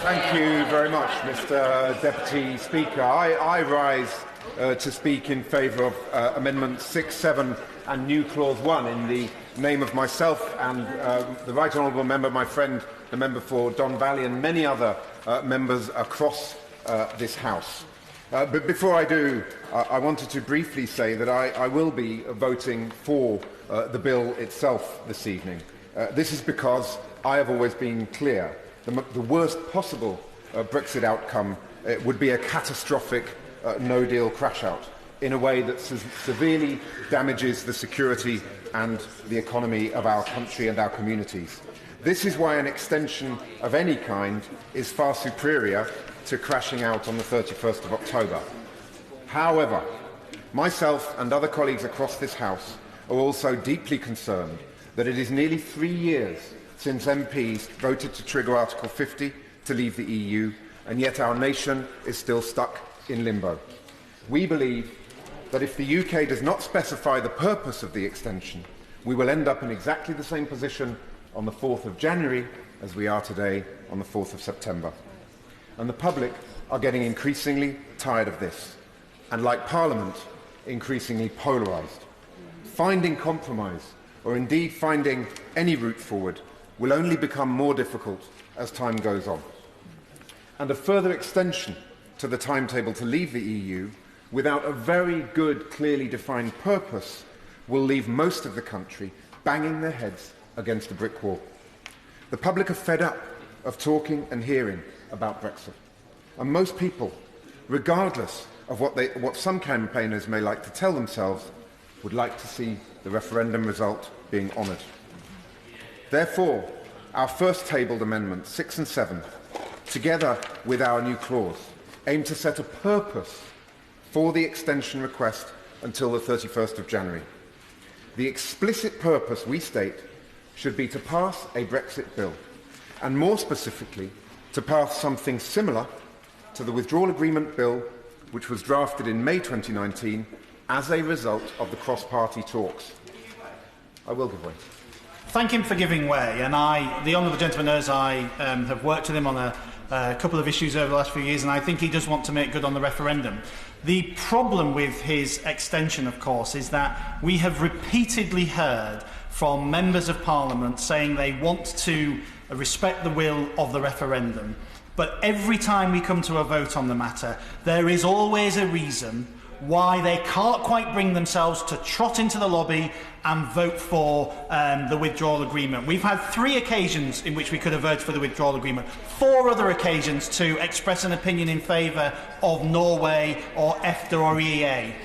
Thank you very much, Mr. Deputy Speaker. I rise to speak in favour of Amendments 6, 7 and new Clause 1 in the name of myself and the Right Honourable Member, my friend, the Member for Don Valley, and many other members across this House. But before I do, I wanted to briefly say that I will be voting for the bill itself this evening. This is because I have always been clear the worst possible Brexit outcome would be a catastrophic no-deal crash-out in a way that severely damages the security and the economy of our country and our communities. This is why an extension of any kind is far superior to crashing out on the 31st of October. However, myself and other colleagues across this House are also deeply concerned that it is nearly 3 years since MPs voted to trigger Article 50 to leave the EU, and yet our nation is still stuck in limbo. We believe that if the UK does not specify the purpose of the extension, we will end up in exactly the same position on the 4th of January as we are today on the 4th of September. And the public are getting increasingly tired of this, and like Parliament, increasingly polarised. Finding compromise, or indeed finding any route forward, will only become more difficult as time goes on. And a further extension to the timetable to leave the EU without a very good, clearly defined purpose will leave most of the country banging their heads against a brick wall. The public are fed up of talking and hearing about Brexit. And most people, regardless of what some campaigners may like to tell themselves, would like to see the referendum result being honoured. Therefore, our first tabled amendments, 6 and 7, together with our new clause, aim to set a purpose for the extension request until the 31st of January. The explicit purpose, we state, should be to pass a Brexit bill, and more specifically, to pass something similar to the withdrawal agreement bill which was drafted in May 2019 as a result of the cross-party talks. I will give way. Thank him for giving way, and the honourable gentleman knows I have worked with him on a couple of issues over the last few years, and I think he does want to make good on the referendum. The problem with his extension, of course, is that we have repeatedly heard from members of Parliament saying they want to respect the will of the referendum, but every time we come to a vote on the matter, there is always a reason why they can't quite bring themselves to trot into the lobby and vote for the withdrawal agreement. We've had 3 occasions in which we could have voted for the withdrawal agreement, 4 other occasions to express an opinion in favour of Norway or EFTA or EEA.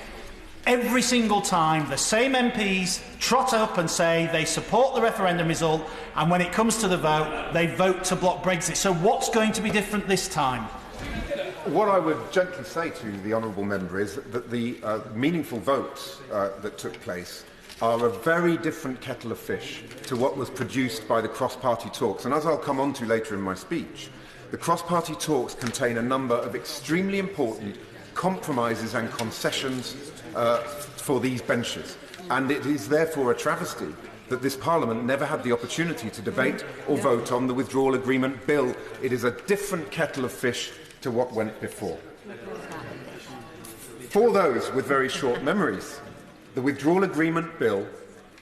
Every single time, the same MPs trot up and say they support the referendum result, and when it comes to the vote, they vote to block Brexit. So what's going to be different this time? What I would gently say to the honourable member is that the meaningful votes that took place are a very different kettle of fish to what was produced by the cross-party talks. And as I'll come on to later in my speech, the cross-party talks contain a number of extremely important compromises and concessions for these benches. And it is therefore a travesty that this Parliament never had the opportunity to debate or vote on the withdrawal agreement bill. It is a different kettle of fish to what went before. For those with very short memories, the withdrawal agreement bill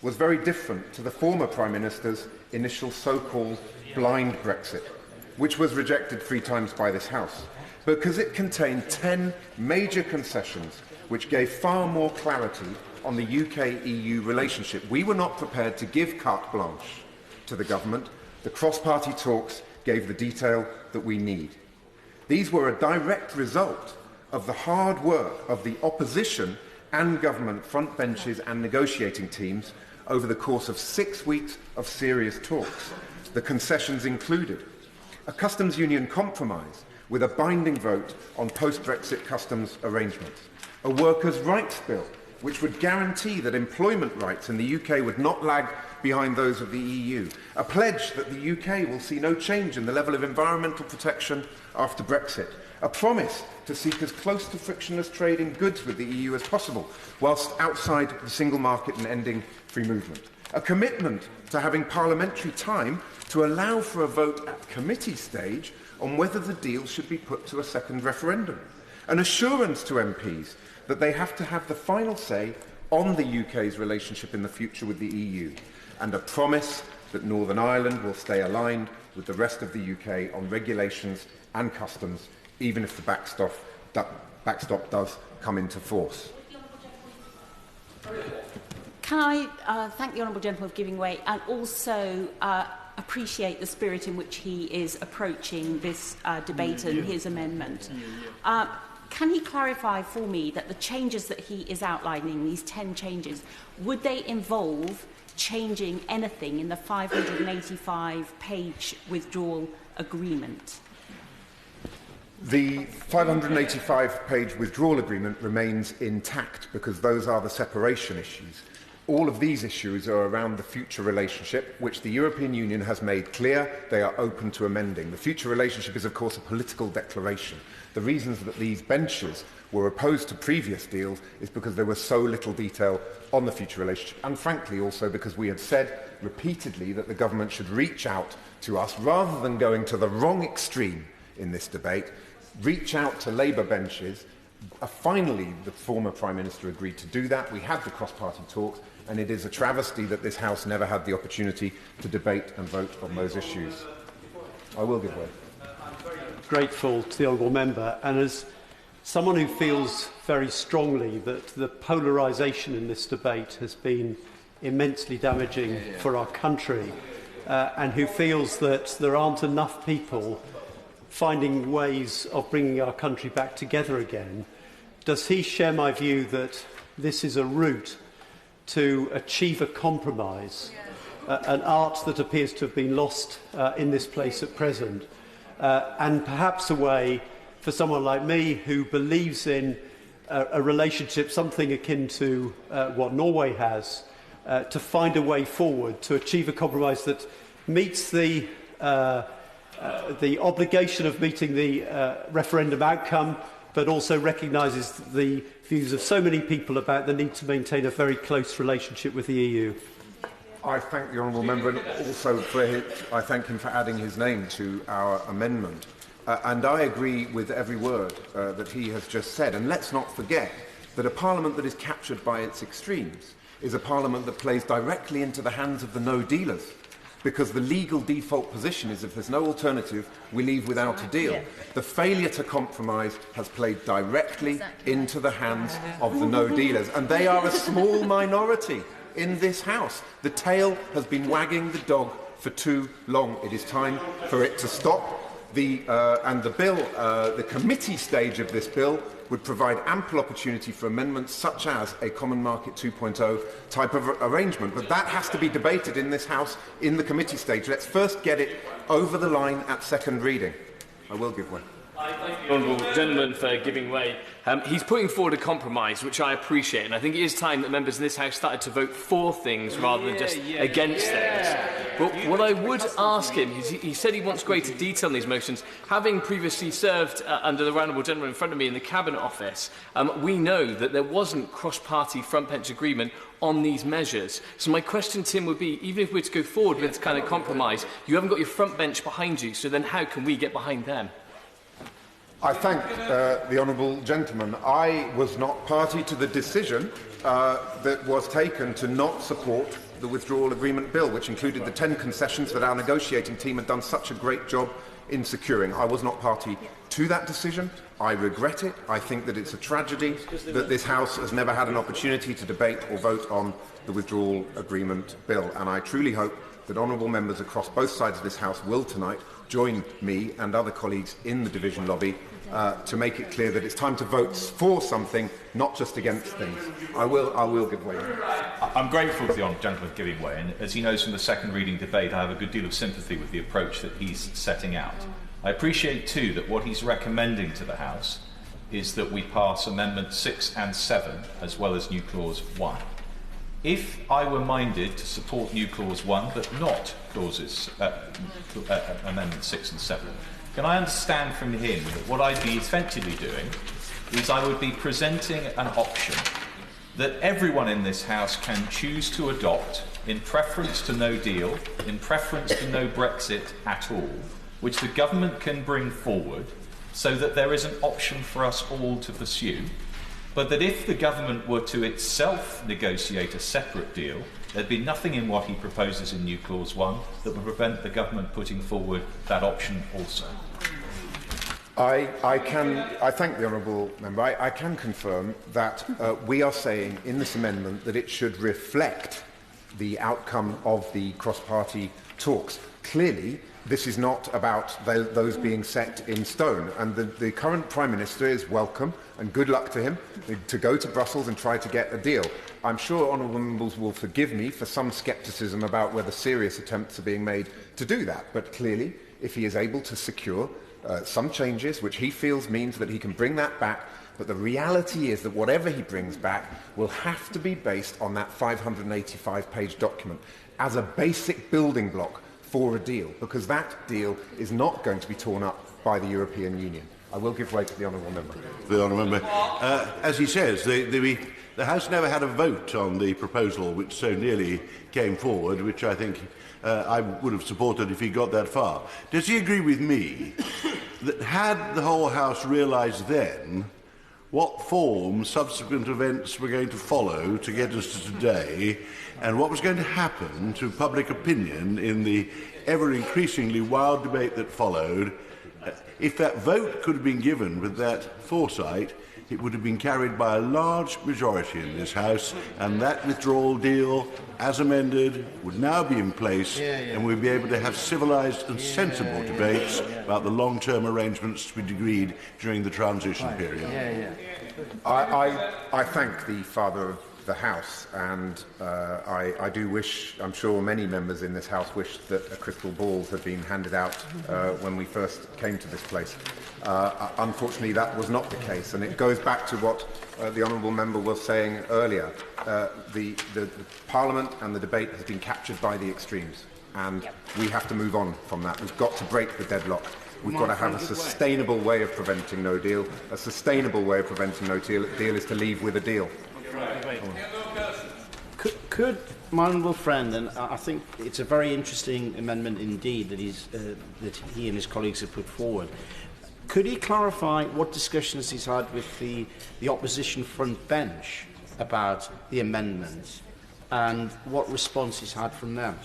was very different to the former Prime Minister's initial so-called blind Brexit, which was rejected 3 times by this House, because it contained 10 major concessions which gave far more clarity on the UK-EU relationship. We were not prepared to give carte blanche to the government. The cross-party talks gave the detail that we need. These were a direct result of the hard work of the opposition and government front benches and negotiating teams over the course of 6 weeks of serious talks. The concessions included a customs union compromise with a binding vote on post-Brexit customs arrangements, a workers' rights bill which would guarantee that employment rights in the UK would not lag behind those of the EU, a pledge that the UK will see no change in the level of environmental protection after Brexit, a promise to seek as close to frictionless trade in goods with the EU as possible, whilst outside the single market and ending free movement, a commitment to having parliamentary time to allow for a vote at committee stage on whether the deal should be put to a second referendum, an assurance to MPs that they have to have the final say on the UK's relationship in the future with the EU, and a promise that Northern Ireland will stay aligned with the rest of the UK on regulations and customs, even if the backstop does come into force. Can I thank the Honourable Gentleman for giving way, and also appreciate the spirit in which he is approaching this debate and his amendment. Can he clarify for me that the changes that he is outlining, these 10 changes, would they involve changing anything in the 585-page withdrawal agreement? The 585-page withdrawal agreement remains intact because those are the separation issues. All of these issues are around the future relationship, which the European Union has made clear they are open to amending. The future relationship is, of course, a political declaration. The reasons that these benches were opposed to previous deals is because there was so little detail on the future relationship, and frankly also because we had said repeatedly that the government should reach out to us rather than going to the wrong extreme in this debate, reach out to Labour benches. Finally, the former Prime Minister agreed to do that. We had the cross-party talks, and it is a travesty that this House never had the opportunity to debate and vote on those issues. I will give way. I'm very grateful to the honourable member, and as someone who feels very strongly that the polarisation in this debate has been immensely damaging for our country, and who feels that there aren't enough people finding ways of bringing our country back together again, does he share my view that this is a route to achieve a compromise, an art that appears to have been lost in this place at present, and perhaps a way for someone like me who believes in a relationship, something akin to what Norway has, to find a way forward to achieve a compromise that meets the obligation of meeting the referendum outcome, but also recognises the views of so many people about the need to maintain a very close relationship with the EU. I thank the honourable member, and also I thank him for adding his name to our amendment. And I agree with every word that he has just said. And let's not forget that a parliament that is captured by its extremes is a parliament that plays directly into the hands of the no-dealers, because the legal default position is if there's no alternative, we leave without a deal. The failure to compromise has played directly into the hands of the no-dealers, and they are a small minority in this House. The tail has been wagging the dog for too long. It is time for it to stop. And the bill, the committee stage of this bill, would provide ample opportunity for amendments such as a Common Market 2.0 type of arrangement. But that has to be debated in this House in the committee stage. Let's first get it over the line at second reading. I will give way. I thank the honourable gentleman for giving way. He's putting forward a compromise, which I appreciate, and I think it is time that members in this House started to vote for things rather than just against things. But what I would ask him is, he said he wants greater detail in these motions. Having previously served under the honourable gentleman in front of me in the Cabinet Office, we know that there wasn't cross-party front-bench agreement on these measures. So my question to him would be, even if we're to go forward with this kind of compromise, you haven't got your front bench behind you, so then how can we get behind them? I thank the honourable gentleman. I was not party to the decision that was taken to not support the withdrawal agreement bill, which included the 10 concessions that our negotiating team had done such a great job in securing. I was not party to that decision. I regret it. I think that it's a tragedy that this House has never had an opportunity to debate or vote on the withdrawal agreement bill. And I truly hope that honourable members across both sides of this House will tonight join me and other colleagues in the division lobby to make it clear that it's time to vote for something, not just against things. I will give way. I'm grateful to the honourable gentleman for giving way, and as he knows from the second reading debate, I have a good deal of sympathy with the approach that he's setting out. I appreciate too that what he's recommending to the House is that we pass Amendments 6 and 7 as well as New Clause 1. If I were minded to support New Clause 1 but not clauses Amendments 6 and 7, can I understand from him that what I'd be effectively doing is I would be presenting an option that everyone in this House can choose to adopt in preference to no deal, in preference to no Brexit at all, which the government can bring forward so that there is an option for us all to pursue, but that if the government were to itself negotiate a separate deal, there'd be nothing in what he proposes in New Clause 1 that would prevent the government putting forward that option also. I thank the honourable member. I can confirm that we are saying in this amendment that it should reflect the outcome of the cross-party talks. Clearly, this is not about those being set in stone, and the current Prime Minister is welcome, and good luck to him, to go to Brussels and try to get a deal. I'm sure honourable members will forgive me for some scepticism about whether serious attempts are being made to do that, but clearly, if he is able to secure some changes, which he feels means that he can bring that back, but the reality is that whatever he brings back will have to be based on that 585-page document as a basic building block for a deal, because that deal is not going to be torn up by the European Union. I will give way to the honourable member. The honourable member. As he says, the House never had a vote on the proposal which so nearly came forward, which I think I would have supported if he got that far. Does he agree with me that had the whole House realised then what form subsequent events were going to follow to get us to today, and what was going to happen to public opinion in the ever-increasingly wild debate that followed, if that vote could have been given with that foresight, it would have been carried by a large majority in this House, and that withdrawal deal, as amended, would now be in place, and we'd be able to have civilised and sensible debates about the long-term arrangements to be agreed during the transition period. I thank the Father of the House, and I do wish, I'm sure many members in this House wished that a crystal ball had been handed out when we first came to this place. Unfortunately, that was not the case, and it goes back to what the honourable member was saying earlier. The Parliament and the debate has been captured by the extremes, and we have to move on from that. We've got to break the deadlock. We've got to have a sustainable way of preventing no deal. A sustainable way of preventing no deal is to leave with a deal. Could my honourable friend, and I think it's a very interesting amendment indeed that he and his colleagues have put forward, could he clarify what discussions he's had with the opposition front bench about the amendment and what response he's had from them?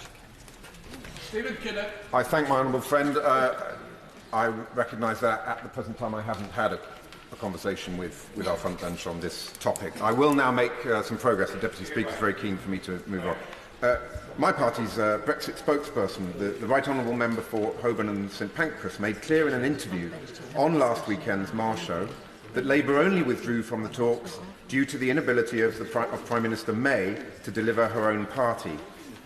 Stephen Kinnock. I thank my honourable friend. I recognise that at the present time I haven't had a conversation with our front bench on this topic. I will now make some progress. The Deputy Speaker is very keen for me to move on. My party's Brexit spokesperson, the Right Honourable Member for Holborn and St Pancras, made clear in an interview on last weekend's Mar Show that Labour only withdrew from the talks due to the inability of Prime Minister May to deliver her own party.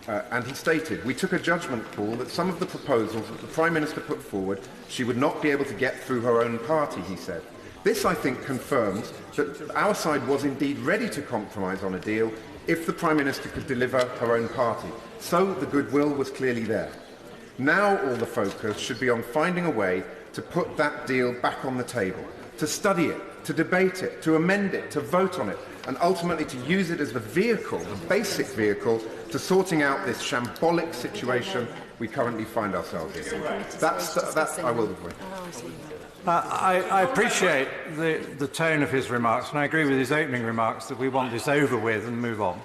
And he stated, "We took a judgment call that some of the proposals that the Prime Minister put forward she would not be able to get through her own party," he said. This, I think, confirms that our side was indeed ready to compromise on a deal if the Prime Minister could deliver her own party. So the goodwill was clearly there. Now all the focus should be on finding a way to put that deal back on the table, to study it, to debate it, to amend it, to vote on it, and ultimately to use it as the vehicle, the basic vehicle, to sorting out this shambolic situation we currently find ourselves in. That's I will avoid. I appreciate the tone of his remarks, and I agree with his opening remarks that we want this over with and move on.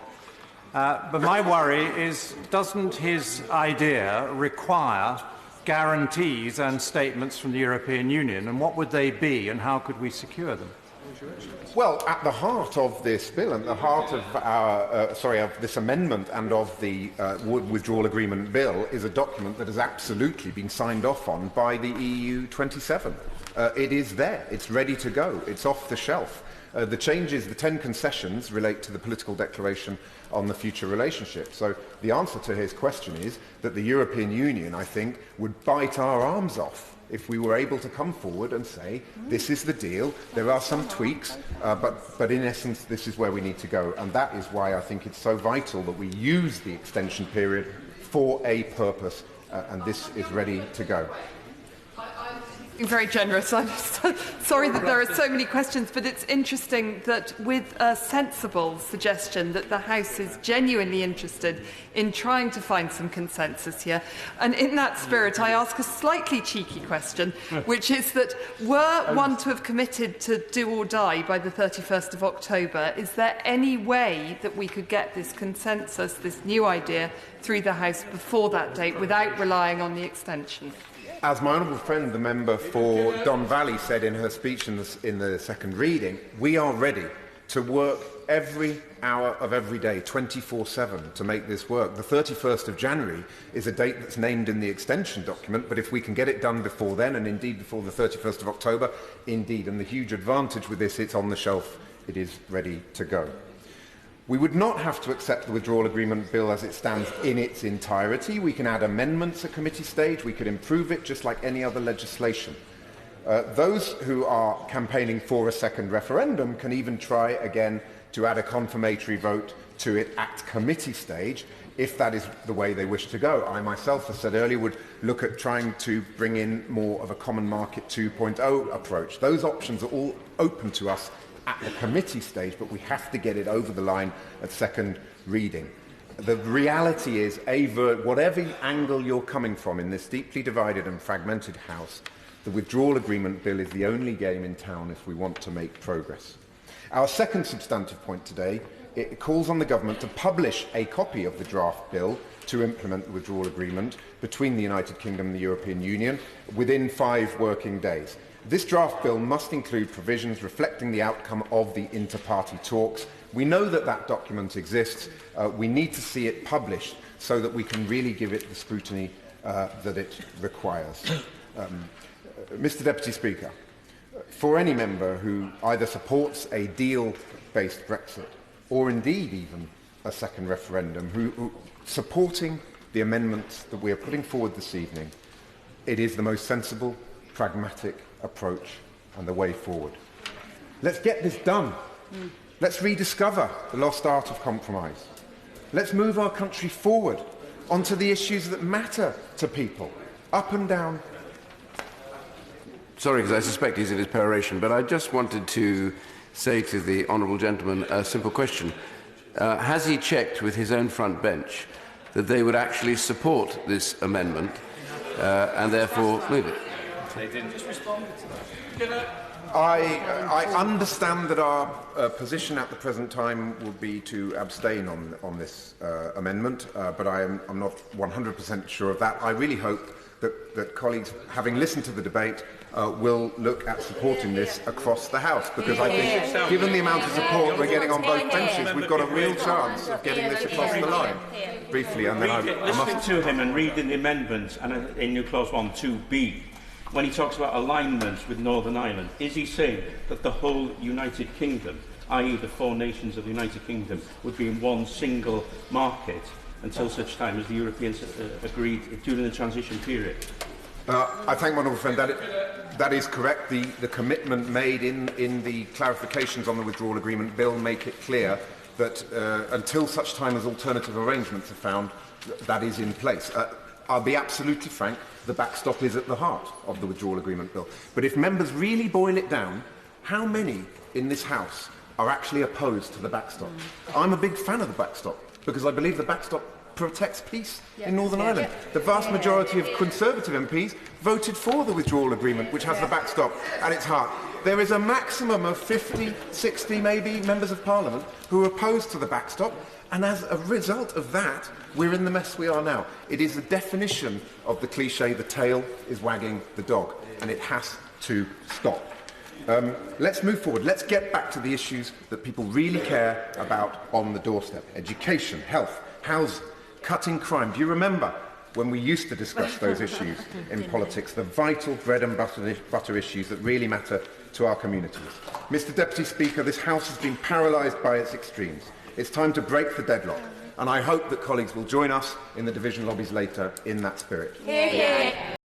But my worry is, doesn't his idea require guarantees and statements from the European Union, and what would they be, and how could we secure them? Well, at the heart of this bill, and the heart of of this amendment and of the withdrawal agreement bill, is a document that has absolutely been signed off on by the EU 27. It is there. It's ready to go. It's off the shelf. The changes, the 10 concessions, relate to the political declaration on the future relationship. So the answer to his question is that the European Union, I think, would bite our arms off if we were able to come forward and say, this is the deal, there are some tweaks, but in essence, this is where we need to go. And that is why I think it's so vital that we use the extension period for a purpose, and this is ready to go. Very generous. I'm sorry that there are so many questions, but it's interesting that with a sensible suggestion that the House is genuinely interested in trying to find some consensus here. And in that spirit, I ask a slightly cheeky question, which is that were one to have committed to do or die by the 31st of October, is there any way that we could get this consensus, this new idea, through the House before that date without relying on the extension? As my honourable friend, the member for Don Valley, said in her speech in the second reading, we are ready to work every hour of every day, 24/7, to make this work. The 31st of January is a date that's named in the extension document, but if we can get it done before then, and indeed before the 31st of October, indeed, and the huge advantage with this, it's on the shelf, it is ready to go. We would not have to accept the withdrawal agreement bill as it stands in its entirety. We can add amendments at committee stage. We could improve it just like any other legislation. Those who are campaigning for a second referendum can even try again to add a confirmatory vote to it at committee stage, if that is the way they wish to go. I myself, as said earlier, would look at trying to bring in more of a common market 2.0 approach. Those options are all open to us at the committee stage, but we have to get it over the line at second reading. The reality is, whatever angle you're coming from in this deeply divided and fragmented House, the withdrawal agreement bill is the only game in town if we want to make progress. Our second substantive point today, it calls on the government to publish a copy of the draft bill to implement the withdrawal agreement between the United Kingdom and the European Union within 5 working days. This draft bill must include provisions reflecting the outcome of the inter-party talks. We know that that document exists. We need to see it published so that we can really give it the scrutiny that it requires. Mr. Deputy Speaker, for any member who either supports a deal-based Brexit or indeed even a second referendum, who supporting the amendments that we are putting forward this evening, it is the most sensible, pragmatic approach and the way forward. Let's get this done. Let's rediscover the lost art of compromise. Let's move our country forward onto the issues that matter to people, up and down. Sorry, because I suspect he's in his peroration, but I just wanted to say to the honourable gentleman a simple question. Has he checked with his own front bench that they would actually support this amendment and therefore move it? They didn't. Just respond to that. I understand that our position at the present time would be to abstain on this amendment, but I'm not 100% sure of that. I really hope that colleagues, having listened to the debate, will look at supporting this across the House, because I think, given the amount of support we're getting on both benches, we've got a real chance of getting this across the line. Briefly, and then listening to him and reading the amendments and in New Clause 1, 2B, when he talks about alignment with Northern Ireland, is he saying that the whole United Kingdom, i.e. the 4 nations of the United Kingdom, would be in one single market until such time as the Europeans agreed during the transition period? I thank my honourable friend. That is correct. The commitment made in the clarifications on the withdrawal agreement bill make it clear that until such time as alternative arrangements are found, that is in place. I'll be absolutely frank, the backstop is at the heart of the withdrawal agreement bill. But if members really boil it down, how many in this House are actually opposed to the backstop? I'm a big fan of the backstop because I believe the backstop protects peace in Northern Ireland. The vast majority of Conservative MPs voted for the withdrawal agreement, which has the backstop at its heart. There is a maximum of 50, 60 maybe members of Parliament who are opposed to the backstop, and as a result of that, we're in the mess we are now. It is the definition of the cliche, the tail is wagging the dog, and it has to stop. Let's move forward. Let's get back to the issues that people really care about on the doorstep. Education, health, housing, cutting crime. Do you remember when we used to discuss those issues in politics, the vital bread and butter issues that really matter to our communities? Mr. Deputy Speaker, this House has been paralysed by its extremes. It's time to break the deadlock, and I hope that colleagues will join us in the division lobbies later in that spirit.